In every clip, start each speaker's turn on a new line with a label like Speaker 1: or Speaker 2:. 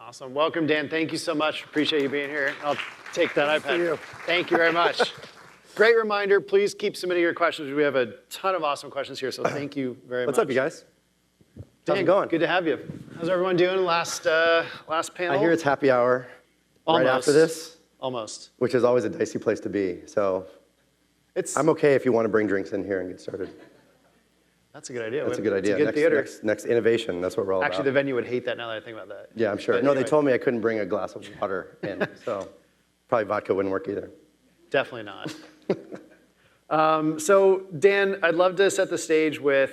Speaker 1: Awesome. Welcome, Dan. Thank you so much. Appreciate you being here. I'll take that iPad.
Speaker 2: you.
Speaker 1: Thank you very much. Great reminder. Please keep submitting your questions. We have a ton of awesome questions here, so thank you very much.
Speaker 2: What's up, you guys?
Speaker 1: Dan,
Speaker 2: How's it going?
Speaker 1: Good to have you. How's everyone doing? Last panel?
Speaker 2: I hear it's happy hour
Speaker 1: Almost.
Speaker 2: right after this,
Speaker 1: Almost.
Speaker 2: which is always a dicey place to be. So I'm okay if you want to bring drinks in here and get started.
Speaker 1: That's a good idea.
Speaker 2: That's a good idea.
Speaker 1: It's a good theater.
Speaker 2: Next innovation, that's what we're all about.
Speaker 1: Actually, the venue would hate that now that I think about that.
Speaker 2: Yeah, I'm sure.
Speaker 1: But
Speaker 2: No,
Speaker 1: anyway.
Speaker 2: they told me I couldn't bring a glass of water in, so probably vodka wouldn't work either.
Speaker 1: Definitely not. So Dan, I'd love to set the stage with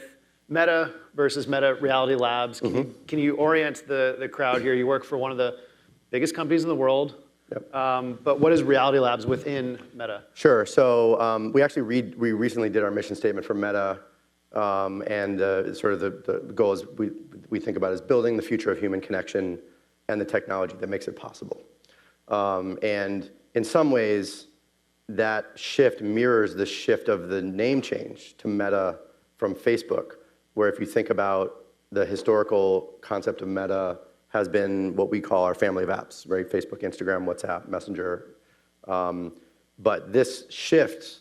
Speaker 1: Meta versus Meta Reality Labs. Can you orient the crowd here? You work for one of the biggest companies in the world.
Speaker 2: Yep.
Speaker 1: But what is Reality Labs within Meta?
Speaker 2: Sure. So we recently did our mission statement for Meta, and sort of the goal is we think about is building the future of human connection and the technology that makes it possible. And in some ways, that shift mirrors the shift of the name change to Meta from Facebook, where if you think about the historical concept of Meta has been what we call our family of apps, right? Facebook, Instagram, WhatsApp, Messenger. But this shift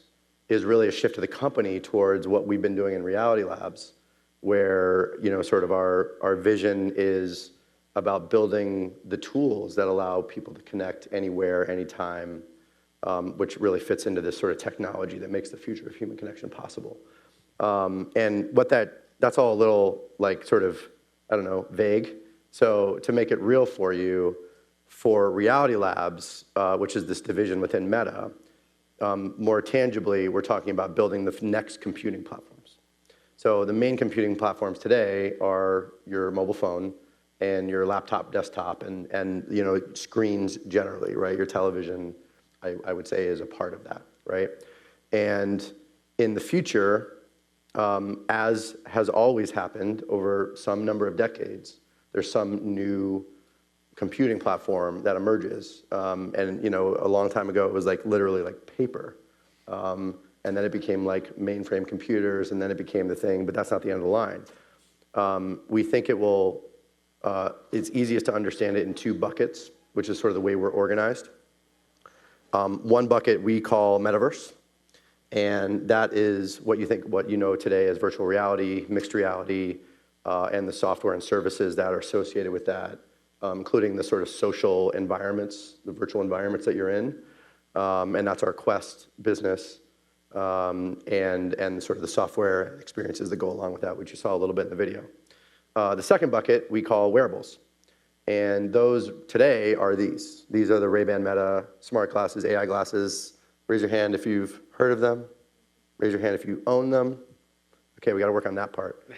Speaker 2: is really a shift of the company towards what we've been doing in Reality Labs, where sort of our vision is about building the tools that allow people to connect anywhere, anytime, which really fits into this sort of technology that makes the future of human connection possible. And what that's all a little like sort of, I don't know, vague. So to make it real for you, for Reality Labs, which is this division within Meta, more tangibly, we're talking about building the next computing platforms. So the main computing platforms today are your mobile phone and your laptop, desktop, and screens generally, right? Your television, I would say, is a part of that, right? And in the future, as has always happened over some number of decades, there's some new computing platform that emerges. And a long time ago, it was like literally like paper. And then it became like mainframe computers, and then it became the thing, but that's not the end of the line. We think it's easiest to understand it in two buckets, which is sort of the way we're organized. One bucket we call metaverse, and that is what you know today as virtual reality, mixed reality, and the software and services that are associated with that, including the sort of social environments, the virtual environments that you're in, and that's our Quest business, and sort of the software experiences that go along with that, which you saw a little bit in the video. The second bucket we call wearables. And those today are these. These are the Ray-Ban Meta smart glasses, AI glasses. Raise your hand if you've heard of them. Raise your hand if you own them. Okay, we got to work on that part.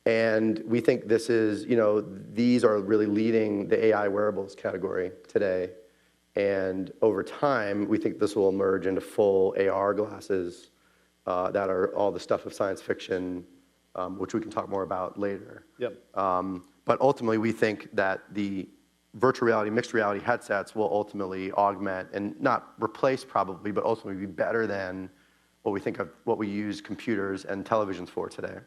Speaker 2: And we think this is, these are really leading the AI wearables category today. And over time, we think this will emerge into full AR glasses that are all the stuff of science fiction, which we can talk more about later.
Speaker 1: Yep.
Speaker 2: But ultimately, we think that the virtual reality, mixed reality headsets will ultimately augment and not replace probably, but ultimately be better than what we use computers and televisions for today.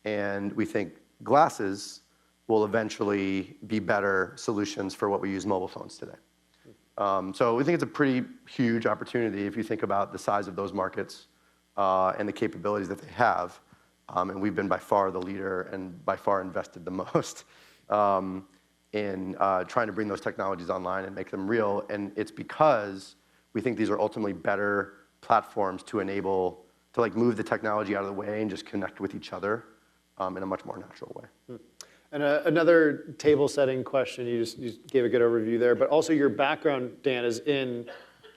Speaker 2: And we think glasses will eventually be better solutions for what we use mobile phones today. So we think it's a pretty huge opportunity if you think about the size of those markets and the capabilities that they have. And we've been by far the leader and by far invested the most in trying to bring those technologies online and make them real. And it's because we think these are ultimately better platforms to enable, to like move the technology out of the way and just connect with each other in a much more natural way.
Speaker 1: And another table setting question, you just gave a good overview there, but also your background, Dan, is in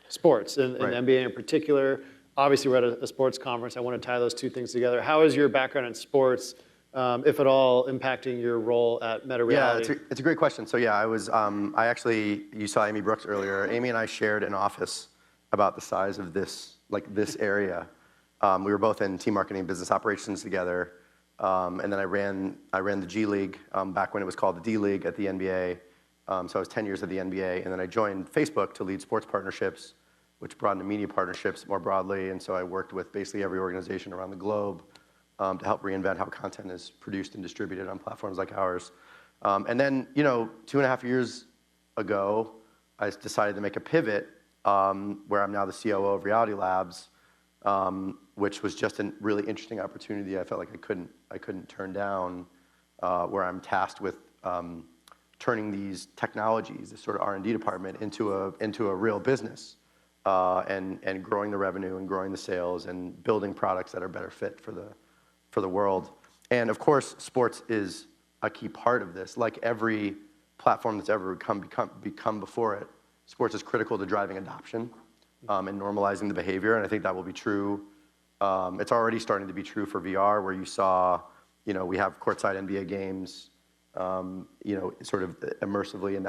Speaker 1: sports, in
Speaker 2: Right.
Speaker 1: NBA in particular. Obviously, we're at a sports conference. I want to tie those two things together. How is your background in sports, if at all, impacting your role at Meta Reality?
Speaker 2: Yeah, it's a great question. So yeah, you saw Amy Brooks earlier. Amy and I shared an office about the size of this area. We were both in team marketing and business operations together. And then I ran the G League back when it was called the D League at the NBA. So I was 10 years at the NBA. And then I joined Facebook to lead sports partnerships, which brought into media partnerships more broadly. And so I worked with basically every organization around the globe to help reinvent how content is produced and distributed on platforms like ours. And then, 2.5 years ago, I decided to make a pivot where I'm now the COO of Reality Labs, which was just a really interesting opportunity I felt like I couldn't turn down, where I'm tasked with turning these technologies, this sort of R&D department, into a real business, and growing the revenue and growing the sales and building products that are better fit for the world. And of course, sports is a key part of this. Like every platform that's ever become before it, sports is critical to driving adoption and normalizing the behavior, and I think that will be true. It's already starting to be true for VR, where you saw, we have courtside NBA games, sort of immersively, and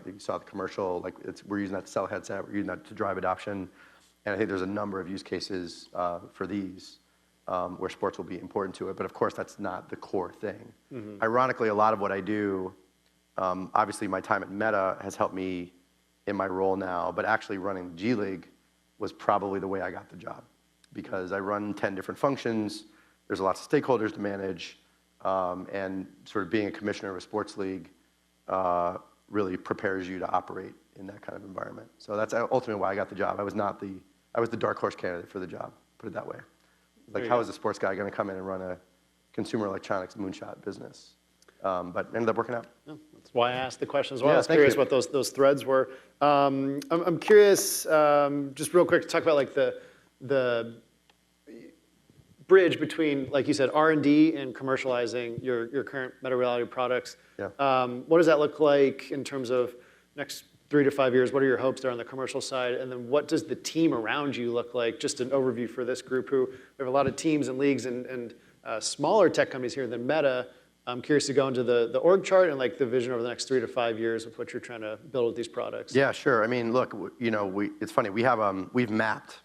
Speaker 2: you saw the commercial, like we're using that to sell headset, we're using that to drive adoption, and I think there's a number of use cases for these where sports will be important to it, but of course that's not the core thing. Mm-hmm. Ironically, a lot of what I do, obviously my time at Meta has helped me in my role now, but actually running G League was probably the way I got the job, because I run 10 different functions, there's lots of stakeholders to manage, and sort of being a commissioner of a sports league really prepares you to operate in that kind of environment. So that's ultimately why I got the job. I was the dark horse candidate for the job, put it that way. Like, how is a sports guy gonna come in and run a consumer electronics moonshot business? But ended up working out.
Speaker 1: Yeah, that's why I asked the question as well.
Speaker 2: Yeah,
Speaker 1: I was curious what those threads were. I'm curious, just real quick, to talk about like the bridge between, like you said, R&D and commercializing your current meta reality products.
Speaker 2: Yeah.
Speaker 1: What does that look like in terms of next 3 to 5 years? What are your hopes there on the commercial side? And then what does the team around you look like? Just an overview for this group, who we have a lot of teams and leagues and smaller tech companies here than Meta. I'm curious to go into the org chart and like the vision over the next 3 to 5 years of what you're trying to build with these products.
Speaker 2: Yeah, sure. I mean, look, it's funny. We've mapped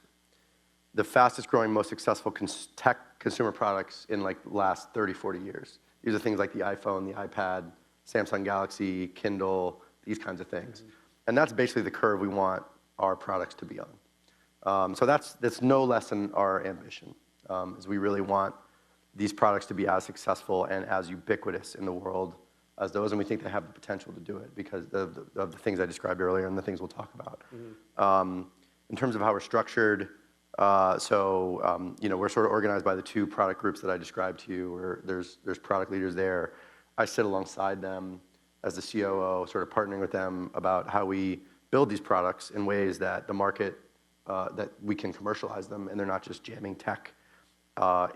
Speaker 2: the fastest growing, most successful tech consumer products in like the last 30, 40 years. These are things like the iPhone, the iPad, Samsung Galaxy, Kindle, these kinds of things. Mm-hmm. And that's basically the curve we want our products to be on. So that's no less than our ambition, is we really want these products to be as successful and as ubiquitous in the world as those, and we think they have the potential to do it because of the things I described earlier and the things we'll talk about. Mm-hmm. In terms of how we're structured, we're sort of organized by the 2 product groups that I described to you, where there's product leaders there. I sit alongside them as the COO, sort of partnering with them about how we build these products in ways that the market, that we can commercialize them, and they're not just jamming tech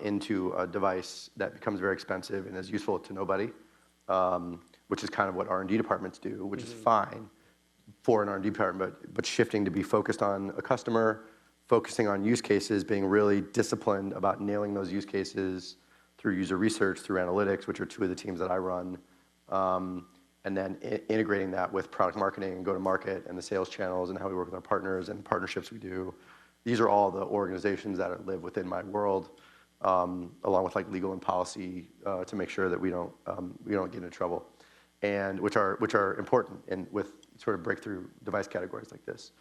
Speaker 2: into a device that becomes very expensive and is useful to nobody, which is kind of what R&D departments do, which is fine for an R&D department, but shifting to be focused on a customer, focusing on use cases, being really disciplined about nailing those use cases through user research, through analytics, which are 2 of the teams that I run, and then integrating that with product marketing and go-to-market and the sales channels and how we work with our partners and partnerships we do. These are all the organizations that live within my world, along with like legal and policy, to make sure that we don't get into trouble, and which are important and with sort of breakthrough device categories like this.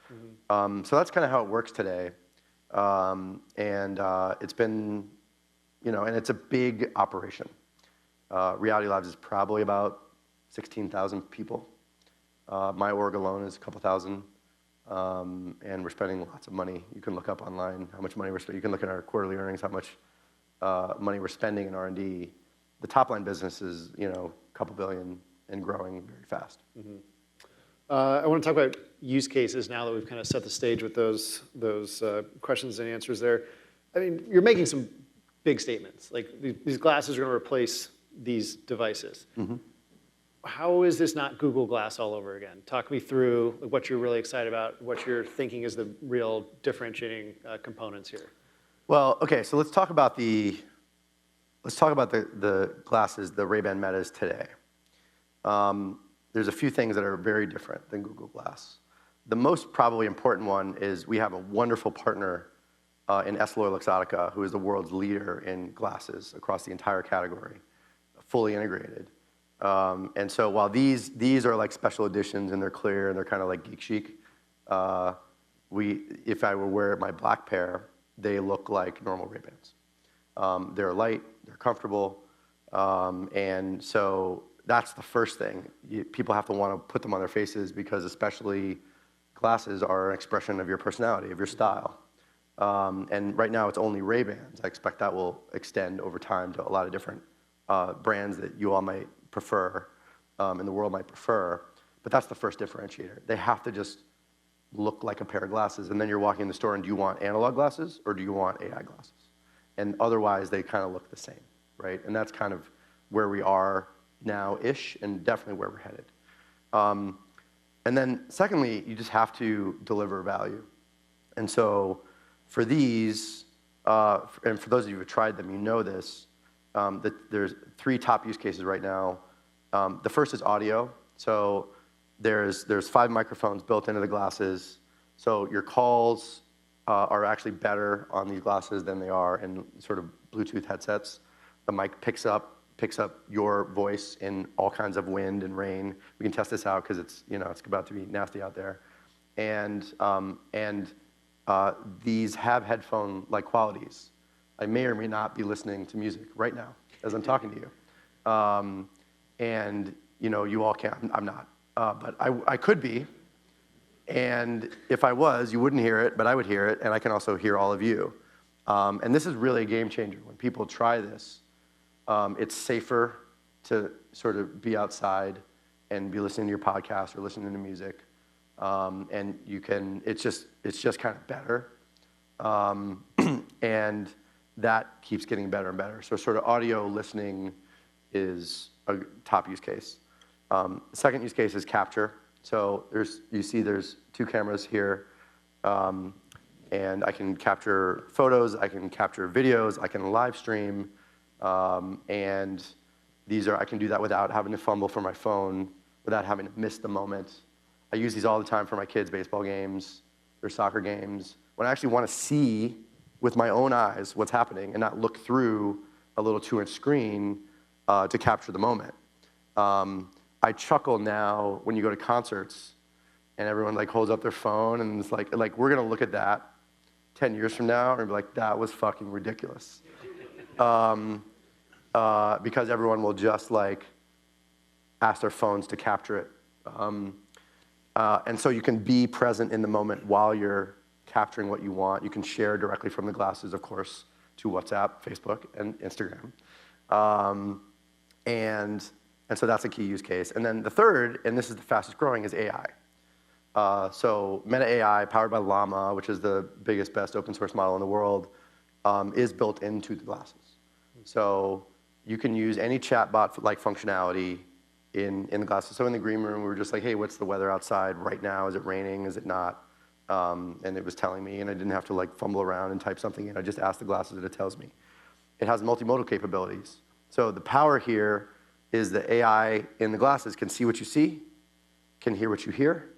Speaker 2: Mm-hmm. So that's kind of how it works today, and it's been, and it's a big operation. Reality Labs is probably about 16,000 people. My org alone is a couple thousand. And we're spending lots of money. You can look up online how much money we're spending. You can look at our quarterly earnings, how much money we're spending in R&D. The top line business is, a couple billion and growing very fast. Mm-hmm.
Speaker 1: I want to talk about use cases now that we've kind of set the stage with those questions and answers there. I mean, you're making some big statements. Like these glasses are going to replace these devices. Mm-hmm. How is this not Google Glass all over again? Talk me through what you're really excited about, what you're thinking is the real differentiating components here.
Speaker 2: Well, okay, so let's talk about the glasses, the Ray-Ban Metas today. There's a few things that are very different than Google Glass. The most probably important one is we have a wonderful partner in EssilorLuxottica, who is the world's leader in glasses across the entire category, fully integrated. And so while these are like special editions and they're clear and they're kind of like geek chic, if I were to wear my black pair, they look like normal Ray-Bans. They're light, they're comfortable, and so that's the first thing. People have to want to put them on their faces because especially glasses are an expression of your personality, of your style. And right now it's only Ray-Bans. I expect that will extend over time to a lot of different brands that you all might prefer, and the world might prefer. But that's the first differentiator. They have to just look like a pair of glasses. And then you're walking in the store and do you want analog glasses or do you want AI glasses? And otherwise they kind of look the same, right? And that's kind of where we are now-ish and definitely where we're headed. And then secondly, you just have to deliver value. And so for these, and for those of you who have tried them, you know this, that there's 3 top use cases right now. The first is audio. So there's 5 microphones built into the glasses. So your calls are actually better on these glasses than they are in sort of Bluetooth headsets. The mic picks up your voice in all kinds of wind and rain. We can test this out because it's about to be nasty out there. And these have headphone-like qualities. I may or may not be listening to music right now as I'm talking to you. And you all can't, I'm not. But I could be. And if I was, you wouldn't hear it, but I would hear it, and I can also hear all of you. And this is really a game changer. When people try this, it's safer to sort of be outside and be listening to your podcast or listening to music. And you can, it's just kind of better. And that keeps getting better and better. So sort of audio listening is a top use case. The second use case is capture. So you see there's 2 cameras here, and I can capture photos, I can capture videos, I can live stream, and I can do that without having to fumble for my phone, without having to miss the moment. I use these all the time for my kids' baseball games, their soccer games, when I actually want to see with my own eyes what's happening and not look through a little 2-inch screen to capture the moment. I chuckle now when you go to concerts and everyone holds up their phone and it's like we're gonna look at that 10 years from now and be like, that was fucking ridiculous. Because everyone will just ask their phones to capture it. And so you can be present in the moment while you're capturing what you want. You can share directly from the glasses, of course, to WhatsApp, Facebook, and Instagram. And so that's a key use case. And then the third, and this is the fastest growing, is AI. So Meta AI, powered by Llama, which is the biggest, best open source model in the world, is built into the glasses. So you can use any chatbot-like functionality in the glasses. So in the green room, we were just like, hey, what's the weather outside right now? Is it raining? Is it not? And it was telling me, and I didn't have to fumble around and type something in. I just asked the glasses and it tells me. It has multimodal capabilities. So the power here is the AI in the glasses can see what you see, can hear what you hear,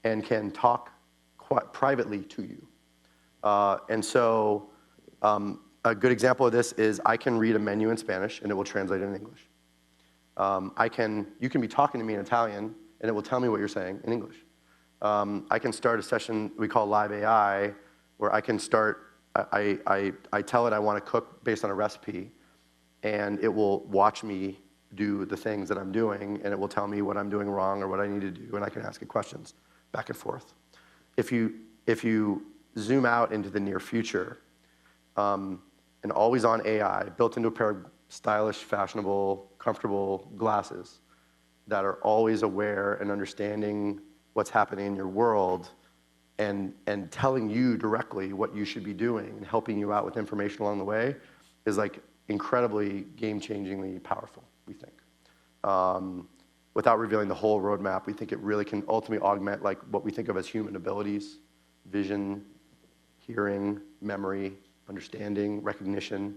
Speaker 2: and can talk quite privately to you. And so a good example of this is I can read a menu in Spanish and it will translate it in English. You can be talking to me in Italian and it will tell me what you're saying in English. I can start a session we call Live AI, where I can start, I tell it I want to cook based on a recipe, and it will watch me do the things that I'm doing, and it will tell me what I'm doing wrong or what I need to do, and I can ask it questions back and forth. If you zoom out into the near future, an always-on AI built into a pair of stylish, fashionable, comfortable glasses that are always aware and understanding what's happening in your world and telling you directly what you should be doing and helping you out with information along the way is incredibly game-changingly powerful, we think. Without revealing the whole roadmap, we think it really can ultimately augment what we think of as human abilities: vision, hearing, memory, understanding, recognition,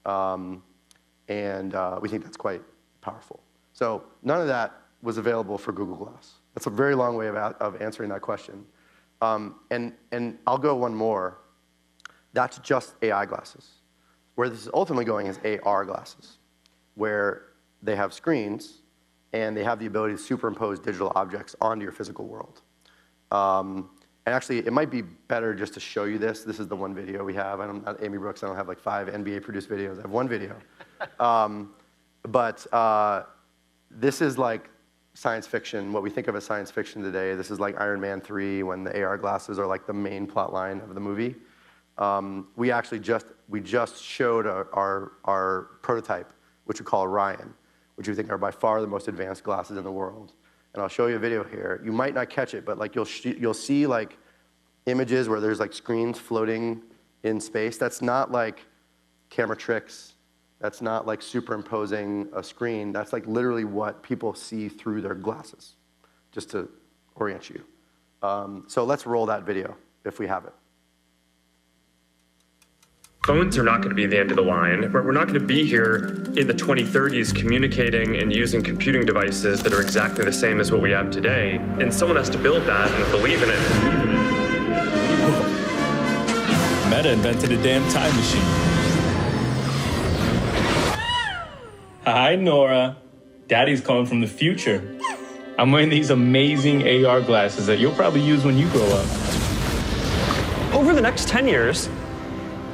Speaker 2: and we think that's quite powerful. So none of that was available for Google Glass. That's a very long way of answering that question. And I'll go one more. That's just AI glasses. Where this is ultimately going is AR glasses, where they have screens and they have the ability to superimpose digital objects onto your physical world. And actually, it might be better just to show you this. This is the one video we have. I'm not Amy Brooks. I don't have like 5 NBA-produced videos. I have one video. This is like science fiction, what we think of as science fiction today. This is like Iron Man 3, when the AR glasses are like the main plot line of the movie. We actually just showed our prototype, which we call Orion, which we think are by far the most advanced glasses in the world. And I'll show you a video here. You might not catch it, but like you'll see like images where there's like screens floating in space. That's not like camera tricks. That's not like superimposing a screen. That's like literally what people see through their glasses, just to orient you. So let's roll that video if we have it.
Speaker 3: Phones are not going to be the end of the line, but we're not going to be here in the 2030s communicating and using computing devices that are exactly the same as what we have today. And someone has to build that and believe in it.
Speaker 4: Whoa. Meta invented a damn time machine. Hi, Nora. Daddy's calling from the future. I'm wearing these amazing AR glasses that you'll probably use when you grow up.
Speaker 3: Over the next 10 years,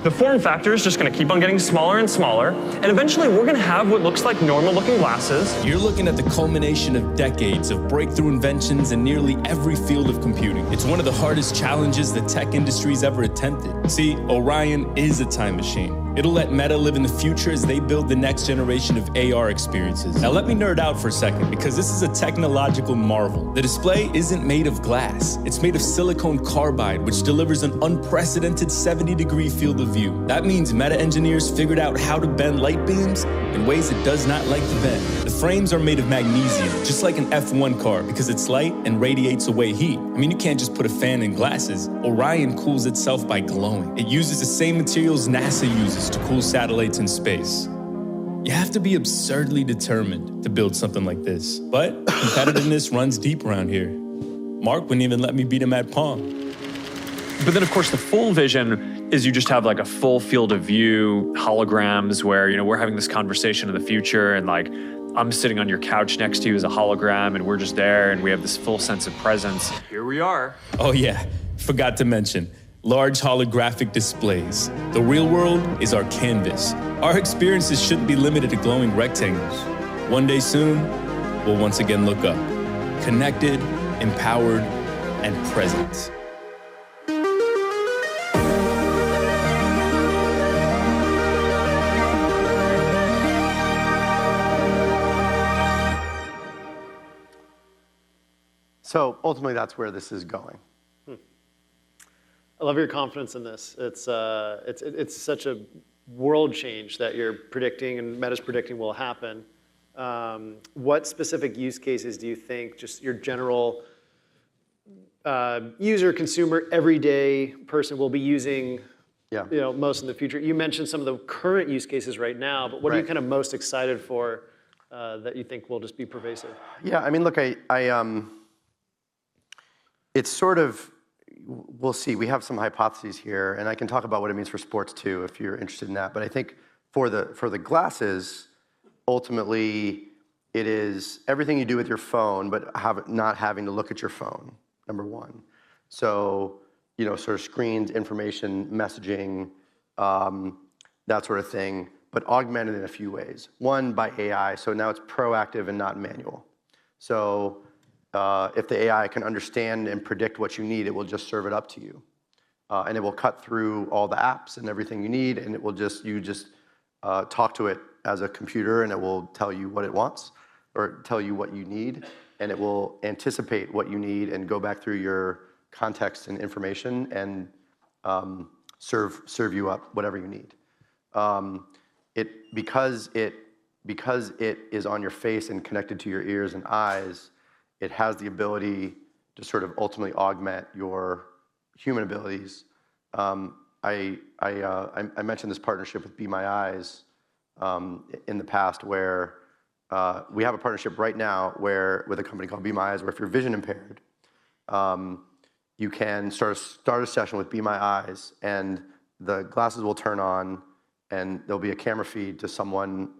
Speaker 3: the form factor is just going to keep on getting smaller and smaller, and eventually we're going to have what looks like normal-looking glasses.
Speaker 4: You're looking at the culmination of decades of breakthrough inventions in nearly every field of computing. It's one of the hardest challenges the tech industry's ever attempted. See, Orion is a time machine. It'll let Meta live in the future as they build the next generation of AR experiences. Now let me nerd out for a second, because this is a technological marvel. The display isn't made of glass. It's made of silicon carbide, which delivers an unprecedented 70-degree field of view. That means Meta engineers figured out how to bend light beams in ways it does not like to bend. The frames are made of magnesium, just like an F1 car, because it's light and radiates away heat. I mean, you can't just put a fan in glasses. Orion cools itself by glowing. It uses the same materials NASA uses to cool satellites in space. You have to be absurdly determined to build something like this. But competitiveness runs deep around here. Mark wouldn't even let me beat him at Pong.
Speaker 3: But then, of course, the full vision is you just have like a full field of view, holograms, where, you know, we're having this conversation in the future, and like I'm sitting on your couch next to you as a hologram, and we're just there, and we have this full sense of presence. Here we are.
Speaker 4: Oh yeah, forgot to mention, large holographic displays. The real world is our canvas. Our experiences shouldn't be limited to glowing rectangles. One day soon, we'll once again look up, connected, empowered, and present.
Speaker 2: So ultimately, that's where this is going.
Speaker 1: I love your confidence in this. It's such a world change that you're predicting and Meta's predicting will happen. What specific use cases do you think just your general user, consumer, everyday person will be using most in the future? You mentioned some of the current use cases right now, but what are you kind of most excited for that you think will just be pervasive?
Speaker 2: Yeah, I mean, look, it's sort of, we'll see. We have some hypotheses here, and I can talk about what it means for sports too, if you're interested in that. But I think for the glasses, ultimately, it is everything you do with your phone, but not having to look at your phone, number one. So, you know, sort of screens, information, messaging, that sort of thing, but augmented in a few ways. One, by AI, so now it's proactive and not manual. So if the AI can understand and predict what you need, it will just serve it up to you. And it will cut through all the apps and everything you need, and it will you just talk to it as a computer, and it will tell you what it wants, or tell you what you need, and it will anticipate what you need and go back through your context and information and serve you up whatever you need. Because it is on your face and connected to your ears and eyes, it has the ability to sort of ultimately augment your human abilities. I mentioned this partnership with Be My Eyes in the past, where we have a partnership right now with a company called Be My Eyes, where if you're vision impaired, you can start a session with Be My Eyes, and the glasses will turn on, and there'll be a camera feed to someone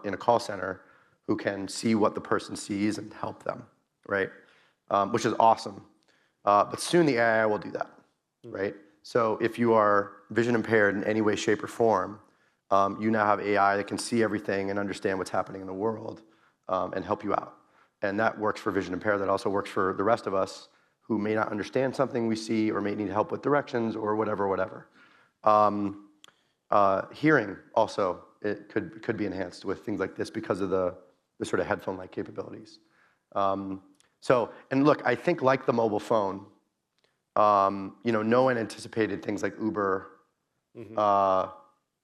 Speaker 2: in a call center who can see what the person sees and help them, right? Which is awesome. But soon the AI will do that, right? So if you are vision impaired in any way, shape, or form, you now have AI that can see everything and understand what's happening in the world and help you out. And that works for vision impaired. That also works for the rest of us who may not understand something we see or may need help with directions or whatever. Hearing also, it could be enhanced with things like this because of the sort of headphone-like capabilities. And look, I think like the mobile phone, no one anticipated things like Uber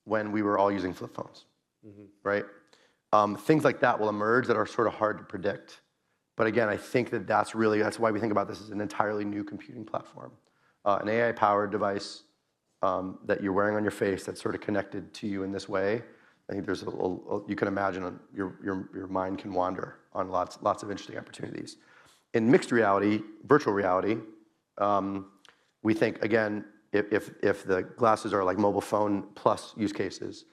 Speaker 2: when we were all using flip phones, right? Things like that will emerge that are sort of hard to predict. But again, I think that's why we think about this as an entirely new computing platform. An AI-powered device that you're wearing on your face that's sort of connected to you in this way. I think there's you can imagine your mind can wander on lots of interesting opportunities. In mixed reality, virtual reality, we think, again, if the glasses are like mobile phone plus use cases,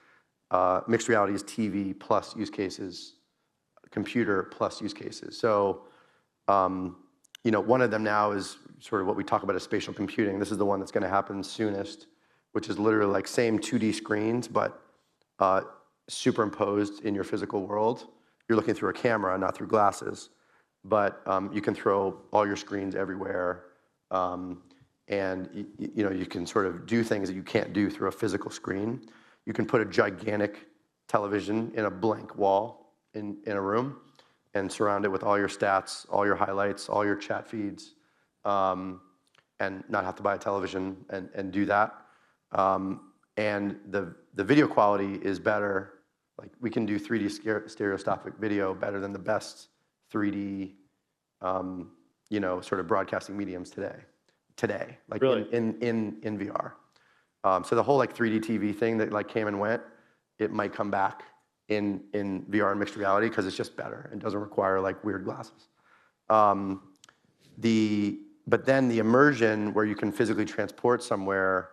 Speaker 2: mixed reality is TV plus use cases, computer plus use cases. So, one of them now is sort of what we talk about as spatial computing. This is the one that's going to happen soonest, which is literally like same 2D screens, but superimposed in your physical world. You're looking through a camera, not through glasses, but you can throw all your screens everywhere, and you can sort of do things that you can't do through a physical screen. You can put a gigantic television in a blank wall in a room and surround it with all your stats, all your highlights, all your chat feeds, and not have to buy a television and do that. And the video quality is better. Like we can do 3D stereoscopic video better than the best 3D, sort of broadcasting mediums today, like
Speaker 1: really?
Speaker 2: in VR. So the whole like 3D TV thing that like came and went, it might come back in VR and mixed reality because it's just better and doesn't require like weird glasses. But then the immersion where you can physically transport somewhere,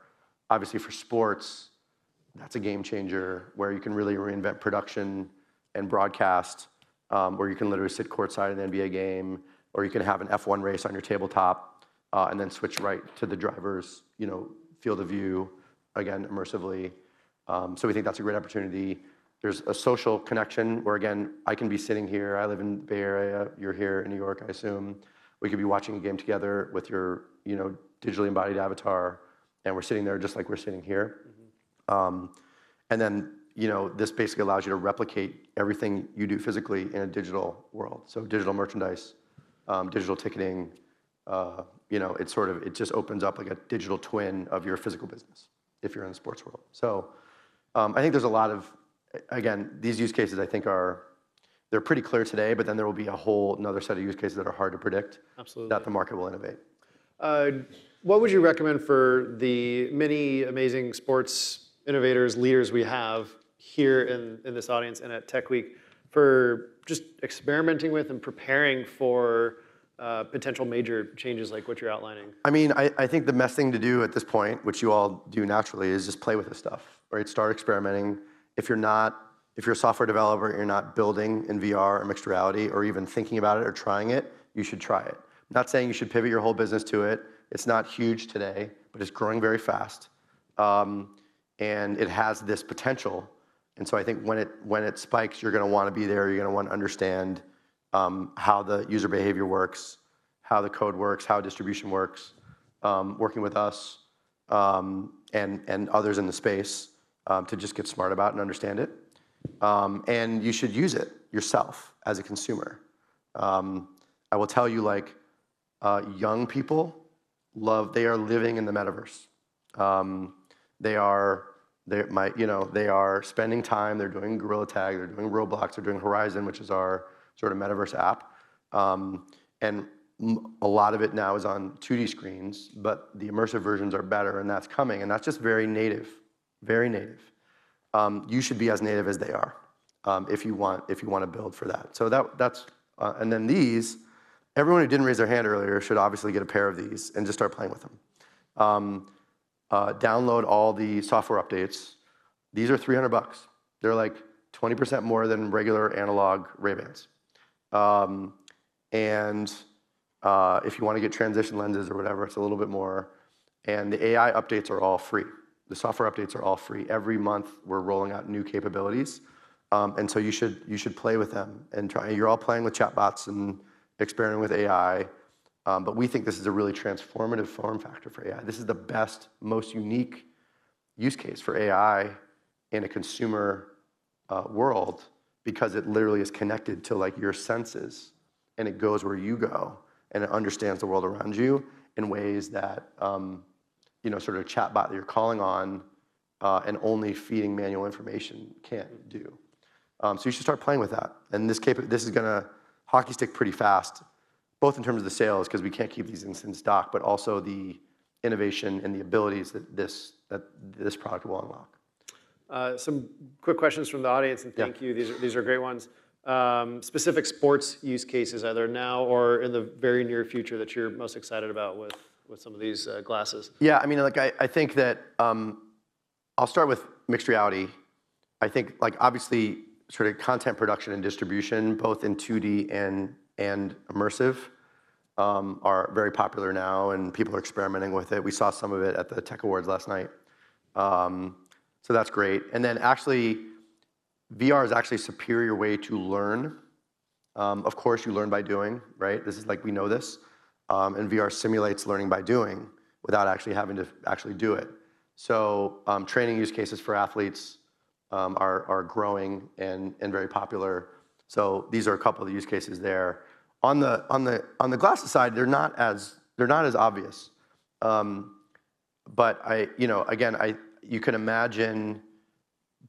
Speaker 2: obviously for sports, that's a game changer where you can really reinvent production and broadcast, where you can literally sit courtside in an NBA game, or you can have an F1 race on your tabletop and then switch right to the driver's field of view, again, immersively. So we think that's a great opportunity. There's a social connection where, again, I can be sitting here. I live in the Bay Area. You're here in New York, I assume. We could be watching a game together with your, digitally embodied avatar, and we're sitting there just like we're sitting here. And then, this basically allows you to replicate everything you do physically in a digital world. So digital merchandise, digital ticketing, it just opens up like a digital twin of your physical business if you're in the sports world. So I think there's a lot of, again, these use cases I think they're pretty clear today, but then there will be another set of use cases that are hard to predict.
Speaker 1: Absolutely.
Speaker 2: That the market will innovate.
Speaker 1: What would you recommend for the many amazing sports innovators, leaders we have here in this audience and at Tech Week for just experimenting with and preparing for potential major changes like what you're outlining?
Speaker 2: I mean, I think the best thing to do at this point, which you all do naturally, is just play with this stuff, right? Start experimenting. If you're a software developer, you're not building in VR or mixed reality or even thinking about it or trying it, you should try it. I'm not saying you should pivot your whole business to it. It's not huge today, but it's growing very fast. And it has this potential. And so I think when it spikes, you're going to want to be there. You're going to want to understand how the user behavior works, how the code works, how distribution works, working with us and others in the space to just get smart about and understand it. And you should use it yourself as a consumer. I will tell you, like, young people they are living in the metaverse. They are spending time, they're doing Gorilla Tag, they're doing Roblox, they're doing Horizon, which is our sort of metaverse app. And a lot of it now is on 2D screens, but the immersive versions are better, and that's coming, and that's just very native, very native. You should be as native as they are if you want to build for that. So that's and then these, everyone who didn't raise their hand earlier should obviously get a pair of these and just start playing with them. Download all the software updates. These are $300. They're like 20% more than regular analog Ray-Bans. If you want to get transition lenses or whatever, it's a little bit more. And the AI updates are all free. The software updates are all free. Every month, we're rolling out new capabilities. And so you should play with them and try. You're all playing with chatbots and experimenting with AI. But we think this is a really transformative form factor for AI. This is the best, most unique use case for AI in a consumer world because it literally is connected to like your senses and it goes where you go and it understands the world around you in ways that sort of a chatbot that you're calling on and only feeding manual information can't do. So you should start playing with that. And this is going to hockey stick pretty fast, both in terms of the sales, because we can't keep these things in stock, but also the innovation and the abilities that this product will unlock.
Speaker 1: Some quick questions from the audience, and thank you. These are great ones. Specific sports use cases, either now or in the very near future, that you're most excited about with some of these glasses.
Speaker 2: Yeah, I mean, like I think that I'll start with mixed reality. I think, like, obviously, sort of content production and distribution, both in 2D and immersive, are very popular now, and people are experimenting with it. We saw some of it at the Tech Awards last night. So that's great. And then actually, VR is actually a superior way to learn. Of course, you learn by doing, right? This is like, we know this. And VR simulates learning by doing without actually having to actually do it. So training use cases for athletes are growing and very popular. So these are a couple of the use cases there. On the glasses side, they're not as obvious. But you can imagine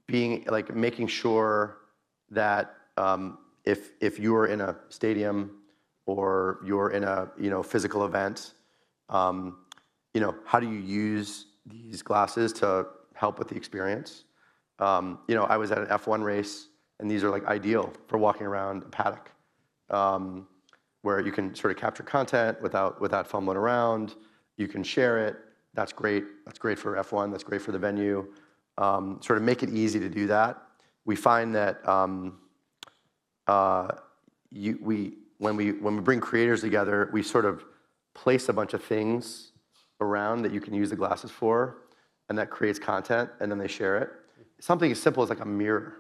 Speaker 2: being like making sure that if you are in a stadium or you're in a physical event, how do you use these glasses to help with the experience? I was at an F1 race, and these are like ideal for walking around a paddock, where you can sort of capture content without fumbling around. You can share it. That's great. That's great for F1. That's great for the venue. Sort of make it easy to do that. We find that when we bring creators together, we sort of place a bunch of things around that you can use the glasses for, and that creates content, and then they share it. Something as simple as like a mirror,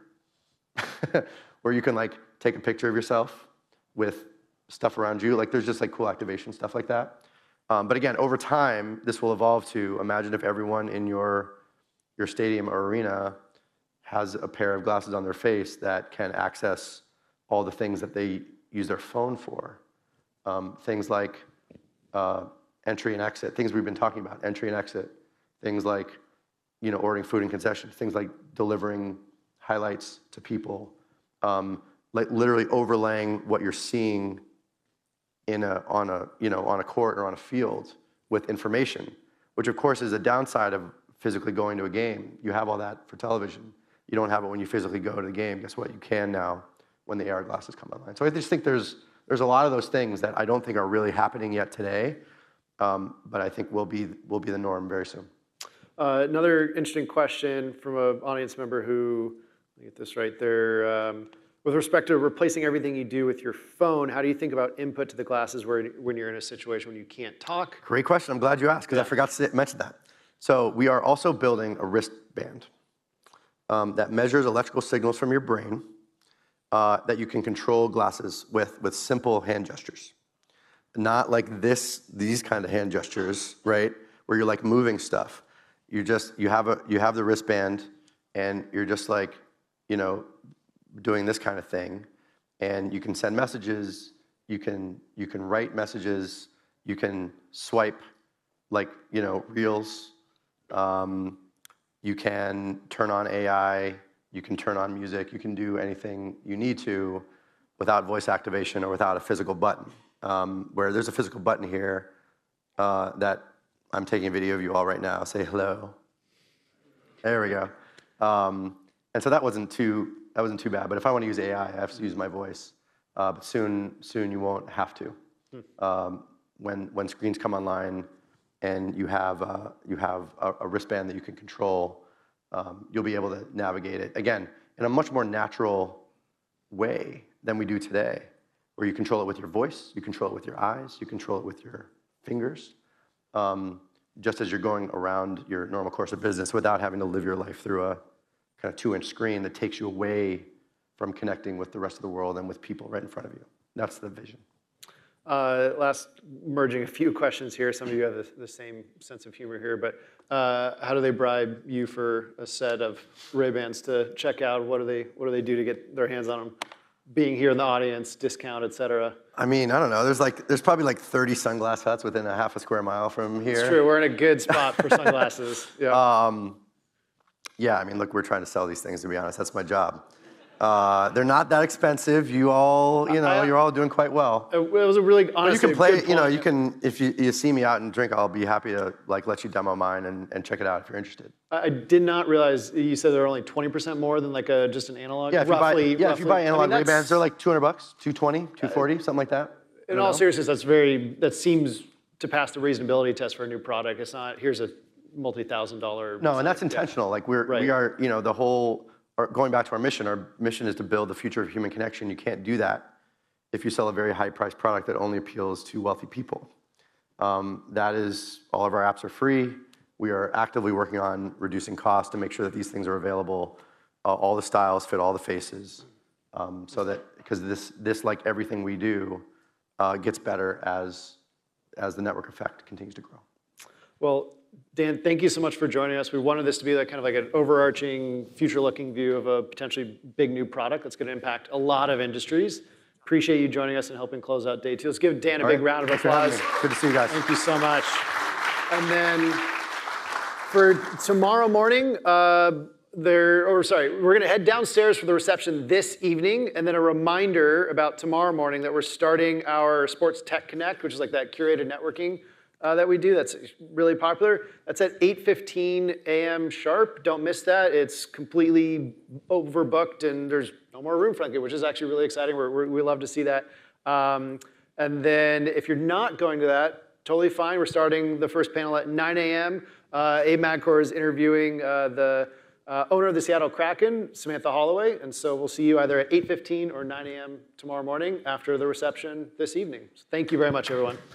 Speaker 2: where you can like take a picture of yourself with stuff around you. Like there's just like cool activation stuff like that. But again, over time, this will evolve to, imagine if everyone in your stadium or arena has a pair of glasses on their face that can access all the things that they use their phone for. Things like entry and exit, things we've been talking about, entry and exit. Things like, ordering food and concessions, things like delivering highlights to people, like literally overlaying what you're seeing on a court or on a field with information, which of course is a downside of physically going to a game. You have all that for television. You don't have it when you physically go to the game. Guess what? You can now when the AR glasses come online. So I just think there's a lot of those things that I don't think are really happening yet today, but I think will be the norm very soon.
Speaker 1: Another interesting question from an audience member who, let me get this right there, with respect to replacing everything you do with your phone, how do you think about input to the glasses when you're in a situation when you can't talk?
Speaker 2: Great question. I'm glad you asked, because I forgot to mention that. So we are also building a wristband that measures electrical signals from your brain that you can control glasses with simple hand gestures. Not like these kind of hand gestures, right? Where you're like moving stuff. You have the wristband, and you're just like, doing this kind of thing, and you can send messages. You can write messages. You can swipe, like reels. You can turn on AI. You can turn on music. You can do anything you need to without voice activation or without a physical button. Where there's a physical button here that I'm taking a video of you all right now. Say hello. There we go. And so that wasn't too bad. But if I want to use AI, I have to use my voice. But soon you won't have to. When screens come online and you have a wristband that you can control, you'll be able to navigate it again in a much more natural way than we do today. where you control it with your voice, you control it with your eyes, you control it with your fingers, just as you're going around your normal course of business without having to live your life through a kind of 2-inch screen that takes you away from connecting with the rest of the world and with people right in front of you. That's the vision.
Speaker 1: Last, merging a few questions here. Some of you have the same sense of humor here, but how do they bribe you for a set of Ray-Bans to check out? What do they do to get their hands on them? Being here in the audience, discount, et cetera.
Speaker 2: I mean, I don't know. There's probably like 30 sunglass huts within a half a square mile from here.
Speaker 1: It's true. We're in a good spot for sunglasses. Yeah.
Speaker 2: Yeah, I mean, look, we're trying to sell these things, to be honest. That's my job. They're not that expensive. You all, you're all doing quite well.
Speaker 1: It was a really honestly.
Speaker 2: You can play, you can, if you see me out and drink, I'll be happy to like let you demo mine and check it out if you're interested.
Speaker 1: I did not realize you said they're only 20% more than like just an analog.
Speaker 2: Yeah, if you buy analog Ray-Bans, they're like $200, $220, $240, something like that.
Speaker 1: In all seriousness, that seems to pass the reasonability test for a new product. It's not here's a multi-$1,000.
Speaker 2: No, and that's intentional. Like we are, the whole. Going back to our mission is to build the future of human connection. You can't do that if you sell a very high-priced product that only appeals to wealthy people. That is, all of our apps are free. We are actively working on reducing costs to make sure that these things are available. All the styles fit all the faces, so that because this like everything we do, gets better as the network effect continues to grow.
Speaker 1: Well, Dan, thank you so much for joining us. We wanted this to be like kind of like an overarching, future-looking view of a potentially big new product that's going to impact a lot of industries. Appreciate you joining us and helping close out day 2. Let's give Dan a big round of applause.
Speaker 2: Good to see you guys.
Speaker 1: Thank you so much. And then for tomorrow morning, we're going to head downstairs for the reception this evening, and then a reminder about tomorrow morning that we're starting our Sports Tech Connect, which is like that curated networking that we do. That's really popular. That's at 8:15 a.m. sharp. Don't miss that. It's completely overbooked, and there's no more room, frankly, which is actually really exciting. We love to see that. And then if you're not going to that, totally fine. We're starting the first panel at 9 a.m. Abe Madcore is interviewing the owner of the Seattle Kraken, Samantha Holloway. And so we'll see you either at 8:15 or 9 a.m. tomorrow morning after the reception this evening. So thank you very much, everyone.